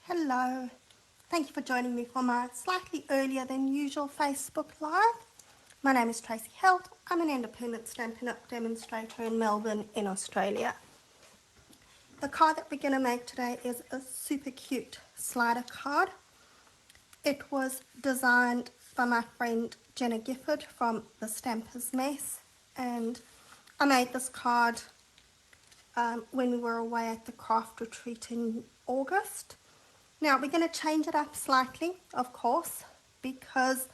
Hello, thank you for joining me for my slightly earlier than usual Facebook Live. My name is Tracy Helt. I'm an independent Stampin' Up! Demonstrator in Melbourne in Australia. The card that we're going to make today is a super cute slider card. It was designed by my friend Jenna Gifford from The Stamper's Mess, and I made this card when we were away at the craft retreat in August. Now we're going to change it up slightly, of course, because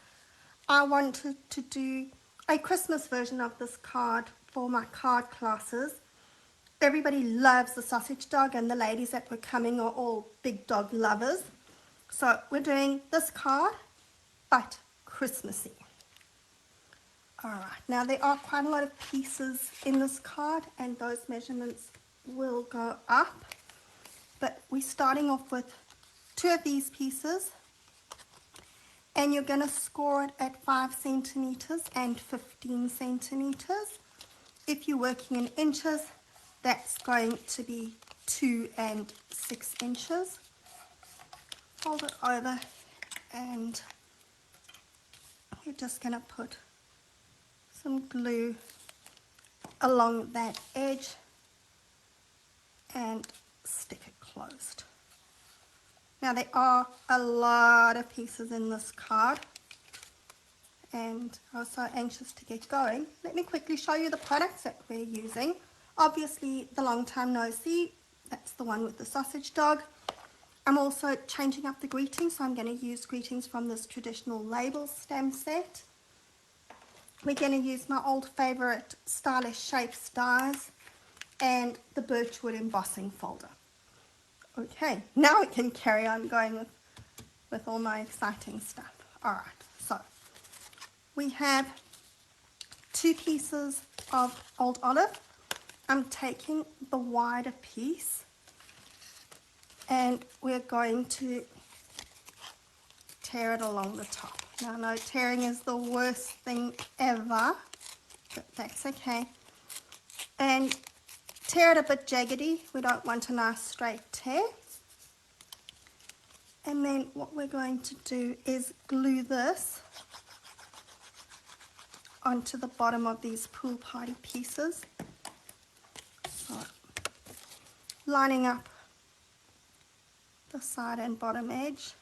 I wanted to do a Christmas version of this card for my card classes. Everybody loves the sausage dog, and the ladies that were coming are all big dog lovers. So we're doing this card, but Christmassy. Alright, now there are quite a lot of pieces in this card, and those measurements will go up. But we're starting off with 2 of these pieces, and you're going to score it at 5 centimeters and 15 centimeters. If you're working in inches, that's going to be 2 and 6 inches. Fold it over, and you're just going to put some glue along that edge and stick it closed. Now there are a lot of pieces in this card, and I was so anxious to get going. Let me quickly show you the products that we're using. Obviously the Long Time No See, that's the one with the sausage dog. I'm also changing up the greetings, so I'm going to use greetings from this traditional label stamp set. We're going to use my old favourite Stylish Shapes dies and the Birchwood embossing folder. Okay, now we can carry on going with all my exciting stuff. Alright, so we have 2 pieces of Old Olive. I'm taking the wider piece, and we're going to tear it along the top. Now I know tearing is the worst thing ever, but that's okay. And tear it a bit jaggedy. We don't want a nice straight tear. And then what we're going to do is glue this onto the bottom of these pool party pieces. So, lining up the side and bottom edge.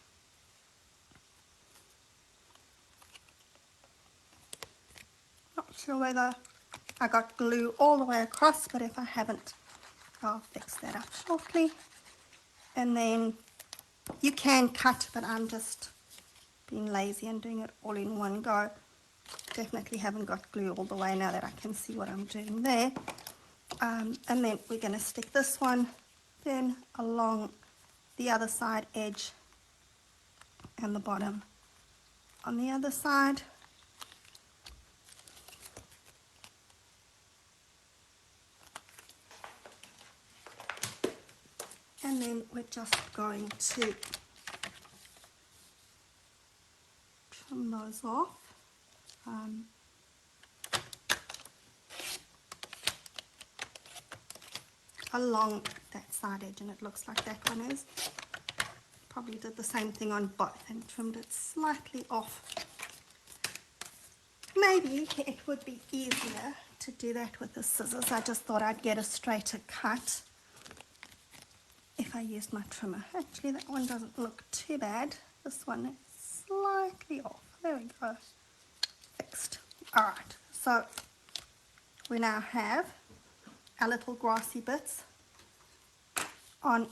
Not sure whether I got glue all the way across, but if I haven't, I'll fix that up shortly. And then you can cut, but I'm just being lazy and doing it all in one go. Definitely haven't got glue all the way now that I can see what I'm doing there. And then we're going to stick this one then along the other side edge and the bottom on the other side. And then we're just going to trim those off. Along that side edge, and it looks like that one is. Probably did the same thing on both and trimmed it slightly off. Maybe it would be easier to do that with the scissors. I just thought I'd get a straighter cut if I used my trimmer. Actually, that one doesn't look too bad. This one is slightly off. There we go. Fixed. Alright, so we now have our little grassy bits on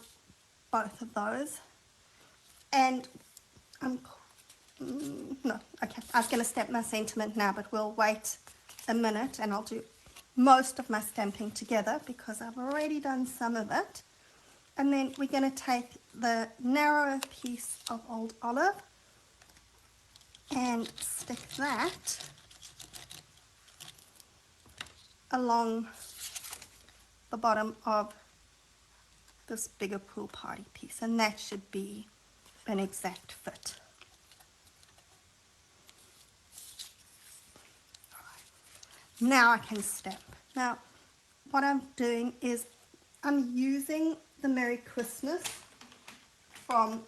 both of those. And no, okay, I was going to stamp my sentiment now, but we'll wait a minute and I'll do most of my stamping together because I've already done some of it. And then we're going to take the narrower piece of Old Olive and stick that along the bottom of this bigger pool party piece, and that should be an exact fit. Now I can stamp. Now what I'm doing is I'm using the Merry Christmas from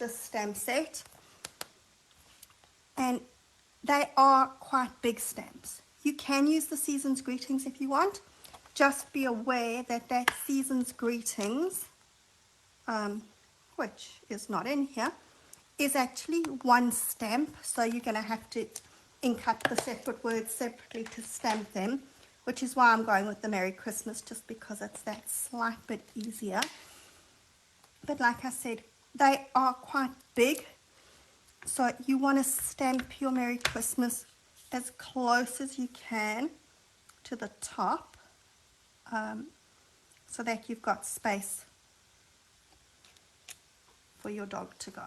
the stamp set, and they are quite big stamps. You can use the Season's Greetings if you want. Just be aware that that Season's Greetings, which is not in here, is actually one stamp, so you're going to have to ink up the separate words separately to stamp them, which is why I'm going with the Merry Christmas, just because it's that slight bit easier. But like I said, they are quite big, so you want to stamp your Merry Christmas as close as you can to the top, so that you've got space for your dog to go.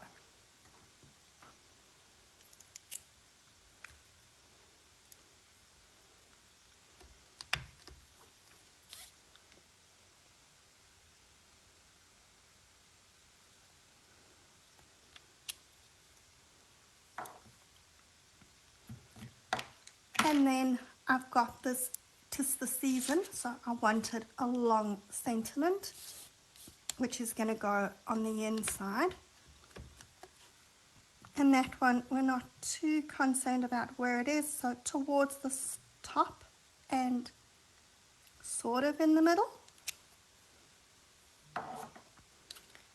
And then I've got this, 'tis the season, so I wanted a long sentiment, which is going to go on the inside. And that one, we're not too concerned about where it is, so towards the top and sort of in the middle.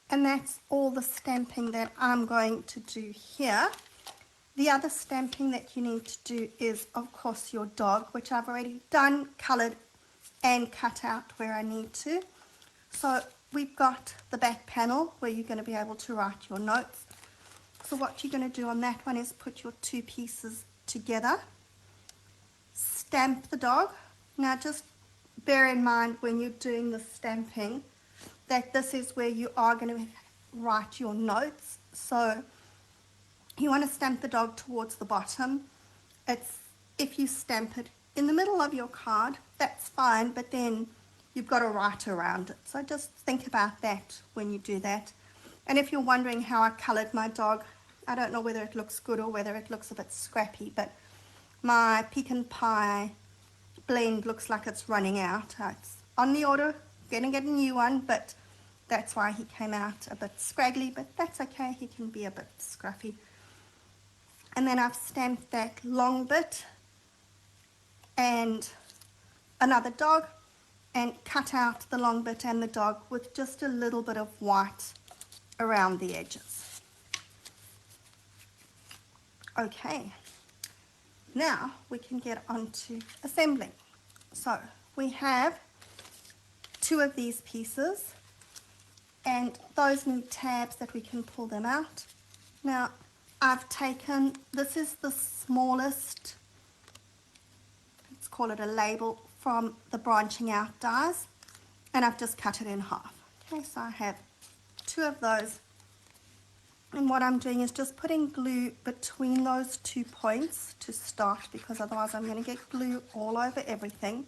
And that's all the stamping that I'm going to do here. The other stamping that you need to do is, of course, your dog, which I've already done, coloured and cut out where I need to. So we've got the back panel where you're going to be able to write your notes. So what you're going to do on that one is put your two pieces together, stamp the dog. Now just bear in mind when you're doing the stamping that this is where you are going to write your notes. So you want to stamp the dog towards the bottom. It's, if you stamp it in the middle of your card, that's fine, but then you've got to write around it. So just think about that when you do that. And if you're wondering how I coloured my dog, I don't know whether it looks good or whether it looks a bit scrappy, but my pecan pie blend looks like it's running out. It's on the order, gonna get a new one, but that's why he came out a bit scraggly, but that's okay, he can be a bit scruffy. And then I've stamped that long bit and another dog and cut out the long bit and the dog with just a little bit of white around the edges. Okay, now we can get on to assembling. So we have two of these pieces and those need tabs that we can pull them out. Now I've taken, this is the smallest, let's call it a label, from the branching out dies, and I've just cut it in half. Okay, so I have two of those, and what I'm doing is just putting glue between those 2 points to start, because otherwise I'm going to get glue all over everything.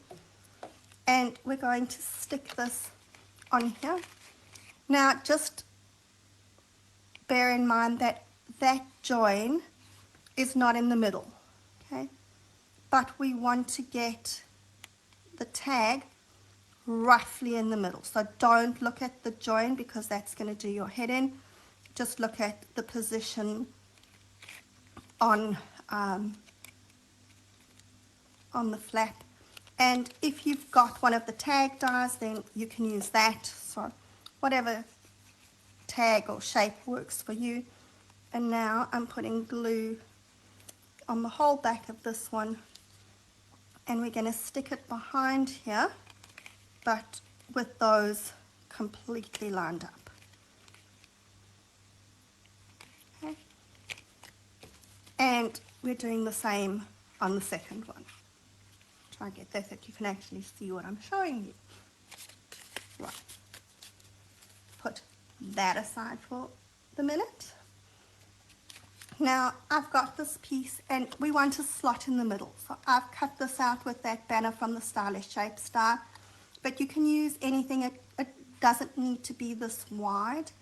And we're going to stick this on here. Now just bear in mind that that join is not in the middle, okay? But we want to get the tag roughly in the middle. So don't look at the join because that's going to do your head in. Just look at the position on the flap. And if you've got one of the tag dies, then you can use that. So whatever tag or shape works for you. And now I'm putting glue on the whole back of this one, and we're going to stick it behind here, but with those completely lined up. Okay. And we're doing the same on the second one. Try and get that so that you can actually see what I'm showing you. Right. Put that aside for the minute. Now I've got this piece and we want a slot in the middle. So I've cut this out with that banner from the Stylish Shapes die. But you can use anything, it doesn't need to be this wide.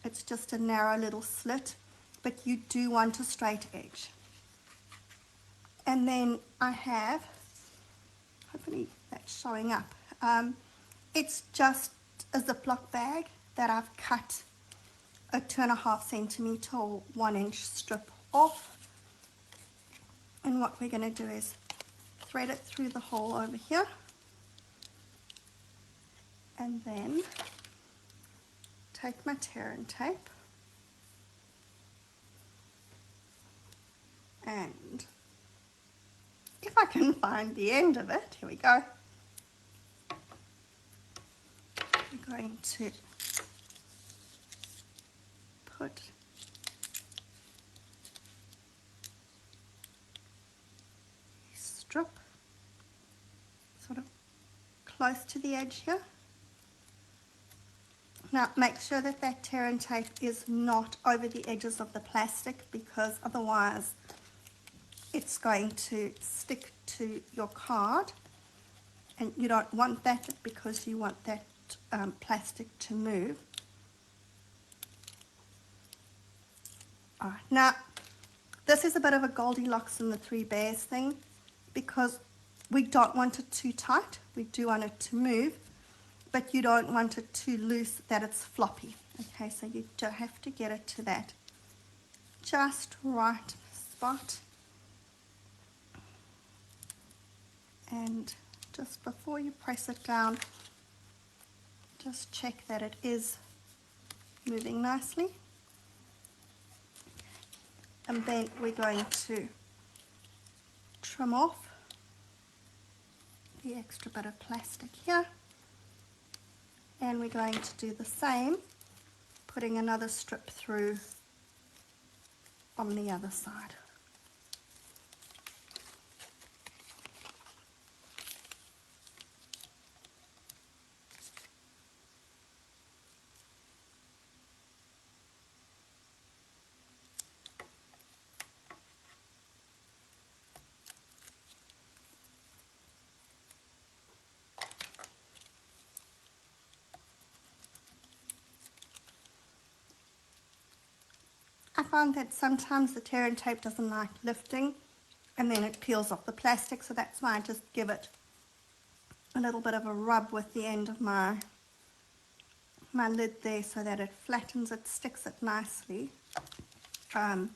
It's just a narrow little slit, but you do want a straight edge. And then I have, hopefully that's showing up, it's just a Ziploc bag that I've cut a 2.5 centimetre or 1 inch strip off. And what we're going to do is thread it through the hole over here, and then take my tear and tape and if I can find the end of it, here we go. We're going to put a strip sort of close to the edge here. Now make sure that that tear and tape is not over the edges of the plastic, because otherwise it's going to stick to your card, and you don't want that because you want that plastic to move. Alright, now this is a bit of a Goldilocks and the Three Bears thing, because we don't want it too tight, we do want it to move, but you don't want it too loose that it's floppy. Okay, so you don't have to get it to that just right spot. And just before you press it down, just check that it is moving nicely. And then we're going to trim off the extra bit of plastic here. And we're going to do the same, putting another strip through on the other side. I find that sometimes the tear and tape doesn't like lifting and then it peels off the plastic, so that's why I just give it a little bit of a rub with the end of my lid there so that it flattens it, sticks it nicely, and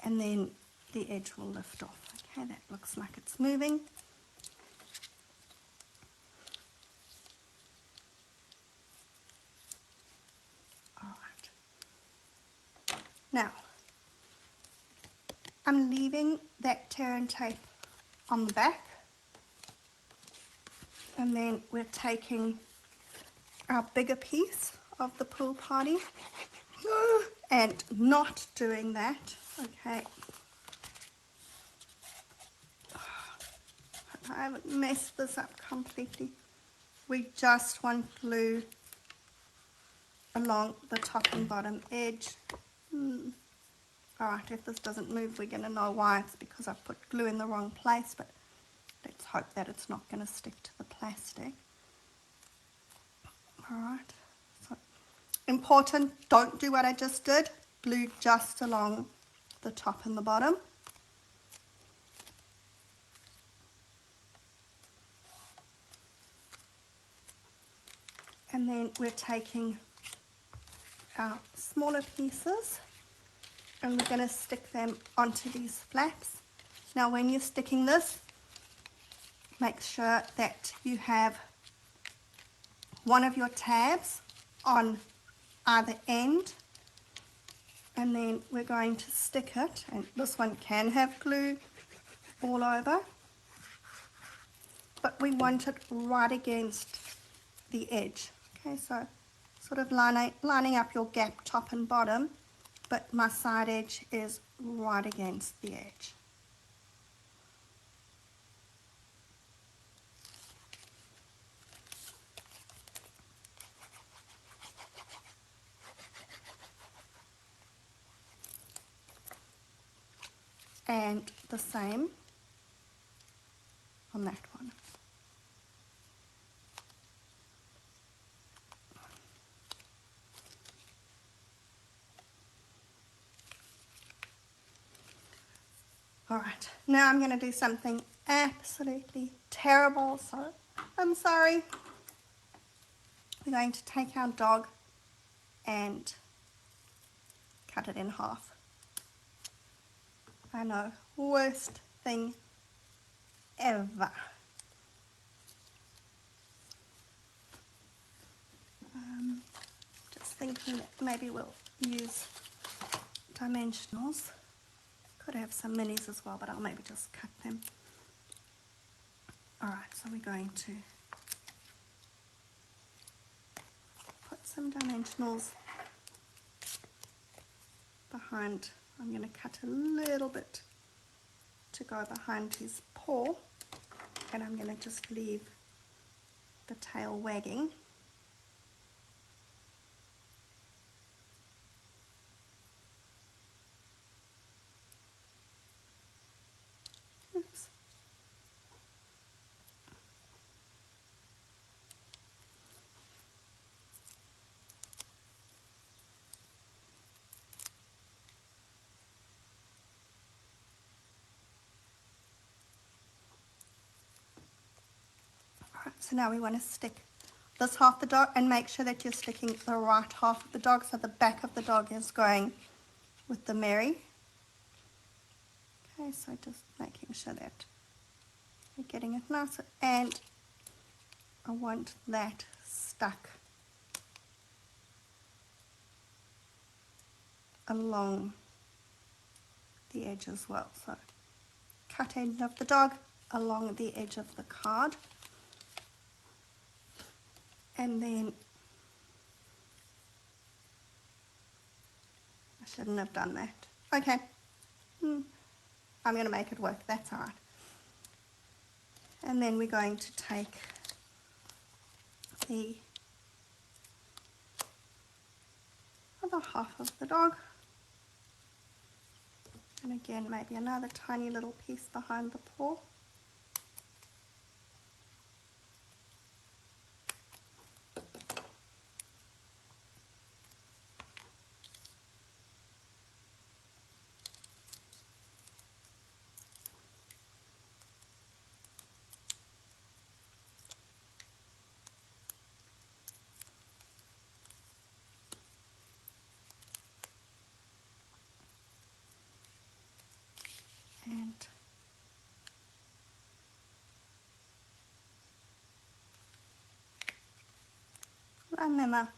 then the edge will lift off. Okay, that looks like it's moving. Alright. Now, I'm leaving that tear and tape on the back, and then we're taking our bigger piece of the pool party and not doing that. Okay, I haven't messed this up completely. We just want glue along the top and bottom edge. Alright, if this doesn't move, we're going to know why. It's because I've put glue in the wrong place, but let's hope that it's not going to stick to the plastic. Alright, so important, don't do what I just did. Glue just along the top and the bottom. And then we're taking our smaller pieces and we're going to stick them onto these flaps. Now when you're sticking this, make sure that you have one of your tabs on either end, and then we're going to stick it, and this one can have glue all over, but we want it right against the edge. Okay, so sort of lining up your gap top and bottom, but my side edge is right against the edge. And the same on that one. Alright, now I'm going to do something absolutely terrible, so I'm sorry. We're going to take our dog and cut it in half. I know, worst thing ever. Just thinking that maybe we'll use dimensionals. Could have some minis as well, but I'll maybe just cut them. Alright, so we're going to put some dimensionals behind. I'm going to cut a little bit to go behind his paw, and I'm going to just leave the tail wagging. Oops. Alright, so now we want to stick this half of the dog, and make sure that you're sticking the right half of the dog, so the back of the dog is going with the Mary. Okay, so just making sure that you're getting it nice, and I want that stuck along the edge as well. So cut end of the dog along the edge of the card, and then I shouldn't have done that. Okay, I'm going to make it work, that's alright. And then we're going to take the other half of the dog, and again maybe another tiny little piece behind the paw. And line them up.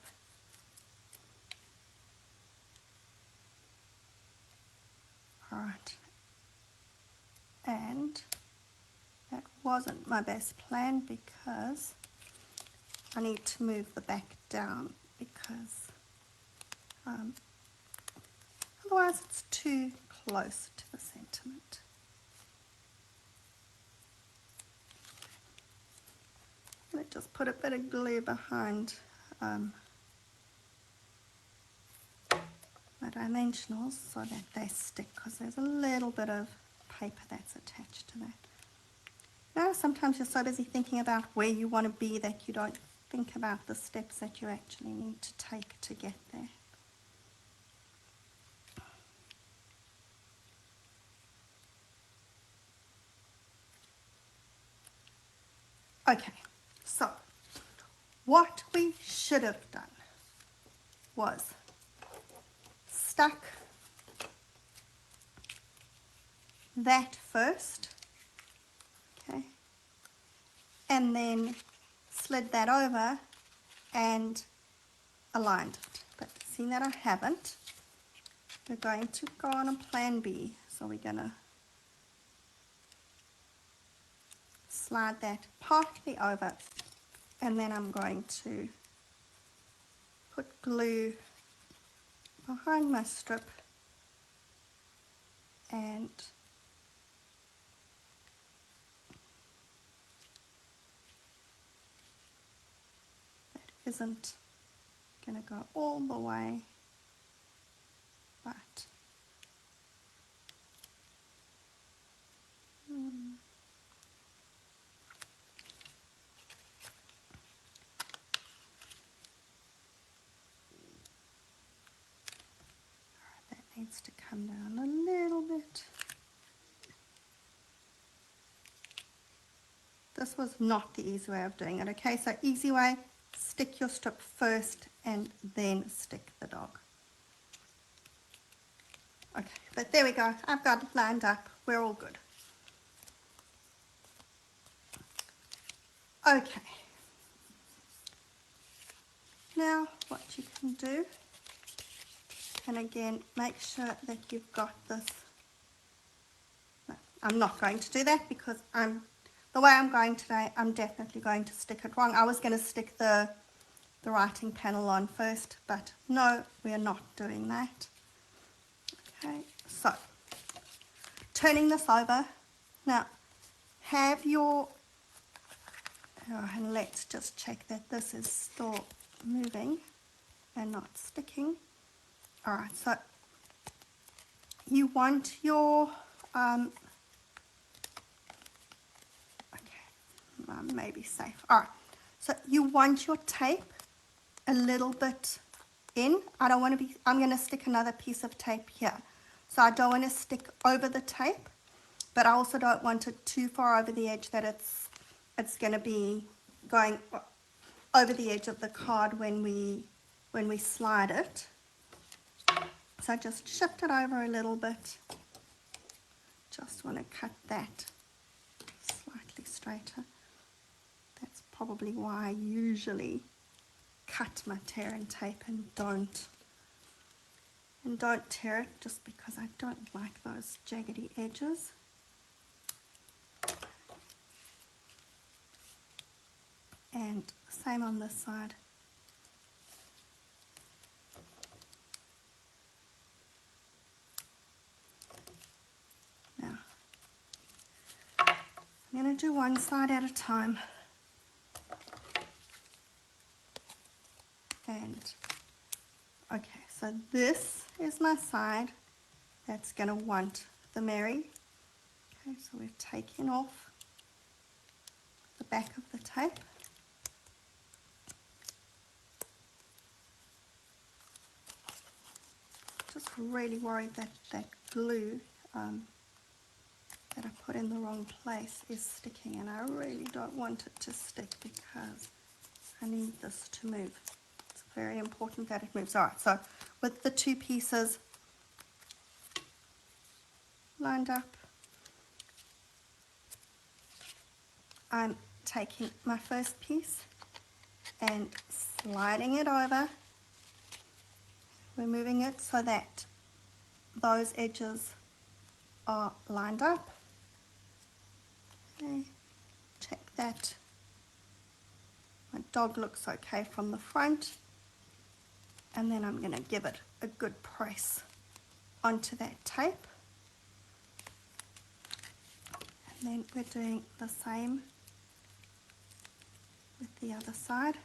Alright, and that wasn't my best plan because I need to move the back down, because otherwise it's too close to the sentiment. Let's just put a bit of glue behind my dimensionals so that they stick, because there's a little bit of paper that's attached to that. Now, sometimes you're so busy thinking about where you want to be that you don't think about the steps that you actually need to take to get there. Okay, so what we should have done was stuck that first, okay, and then slid that over and aligned it. But seeing that I haven't, we're going to go on a plan B. So we're going to slide that partly over, and then I'm going to put glue behind my strip and that isn't going to go all the way, but that needs to come down a little bit. This was not the easy way of doing it, okay? So easy way, stick your strip first and then stick the dog. Okay, but there we go. I've got it lined up. We're all good. Okay. Now what you can do, and again, make sure that you've got this. No, I'm not going to do that because the way I'm going today, I'm definitely going to stick it wrong. I was going to stick the writing panel on first, but no, we're not doing that. Okay, so turning this over. Now, have your, and let's just check that this is still moving and not sticking. All right, so you want your, okay, maybe safe. All right, so you want your tape a little bit in. I don't want to be, I'm going to stick another piece of tape here. So I don't want to stick over the tape, but I also don't want it too far over the edge that it's going to be going over the edge of the card when we slide it. So just shift it over a little bit. Just want to cut that slightly straighter. That's probably why I usually cut my tear and tape and don't tear it, just because I don't like those jaggedy edges. And same on this side. Now, I'm going to do one side at a time. And, okay, so this is my side that's going to want the Mary. Okay, so we're taking off the back of the tape. Just really worried that that glue that I put in the wrong place is sticking, and I really don't want it to stick because I need this to move. It's very important that it moves. All right, so with the two pieces lined up, I'm taking my first piece and sliding it over. We're moving it so that those edges are lined up. Okay, check that. My dog looks okay from the front. And then I'm going to give it a good press onto that tape. And then we're doing the same with the other side.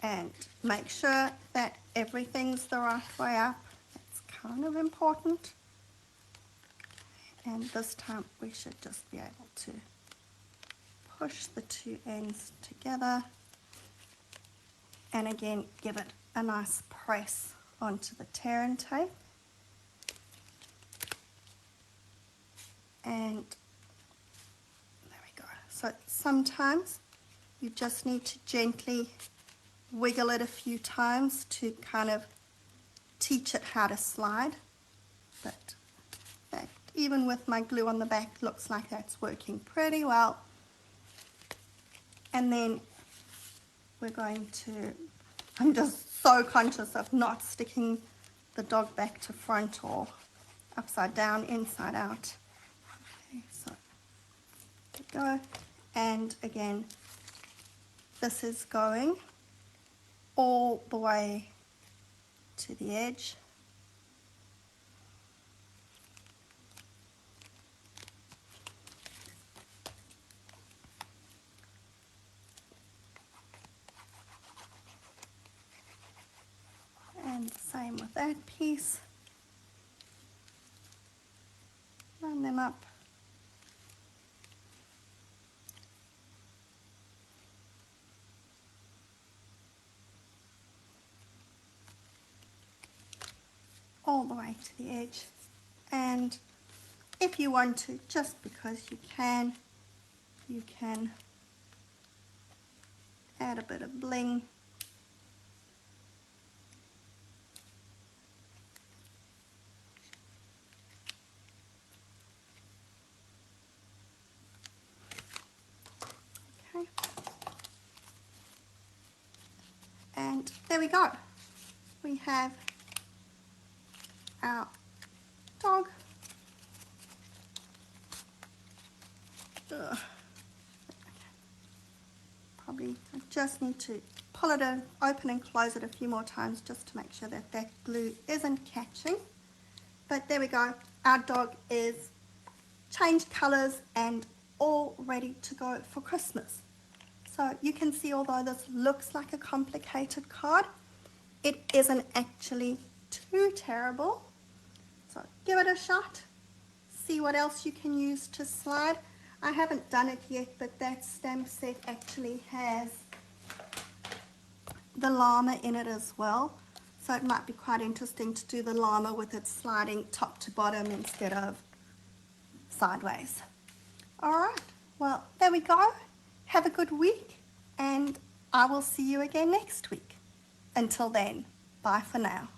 And make sure that everything's the right way up. It's kind of important. And this time we should just be able to push the two ends together. And again, give it a nice press onto the tear and tape. And there we go. So sometimes you just need to gently wiggle it a few times to kind of teach it how to slide. But that, even with my glue on the back, looks like that's working pretty well. And then we're going to, I'm just so conscious of not sticking the dog back to front or upside down, inside out. Okay, so there we go. And again, this is going all the way to the edge. And same with that piece. Line them up. All the way to the edge. And if you want to, just because you can, you can add a bit of bling. Okay. And there we go. We have our dog. Ugh. Probably I just need to pull it in, open and close it a few more times just to make sure that that glue isn't catching. But there we go. Our dog is changed colours and all ready to go for Christmas. So you can see, although this looks like a complicated card, it isn't actually too terrible. So give it a shot, see what else you can use to slide. I haven't done it yet, but that stamp set actually has the llama in it as well. So it might be quite interesting to do the llama with it sliding top to bottom instead of sideways. Alright, well there we go. Have a good week and I will see you again next week. Until then, bye for now.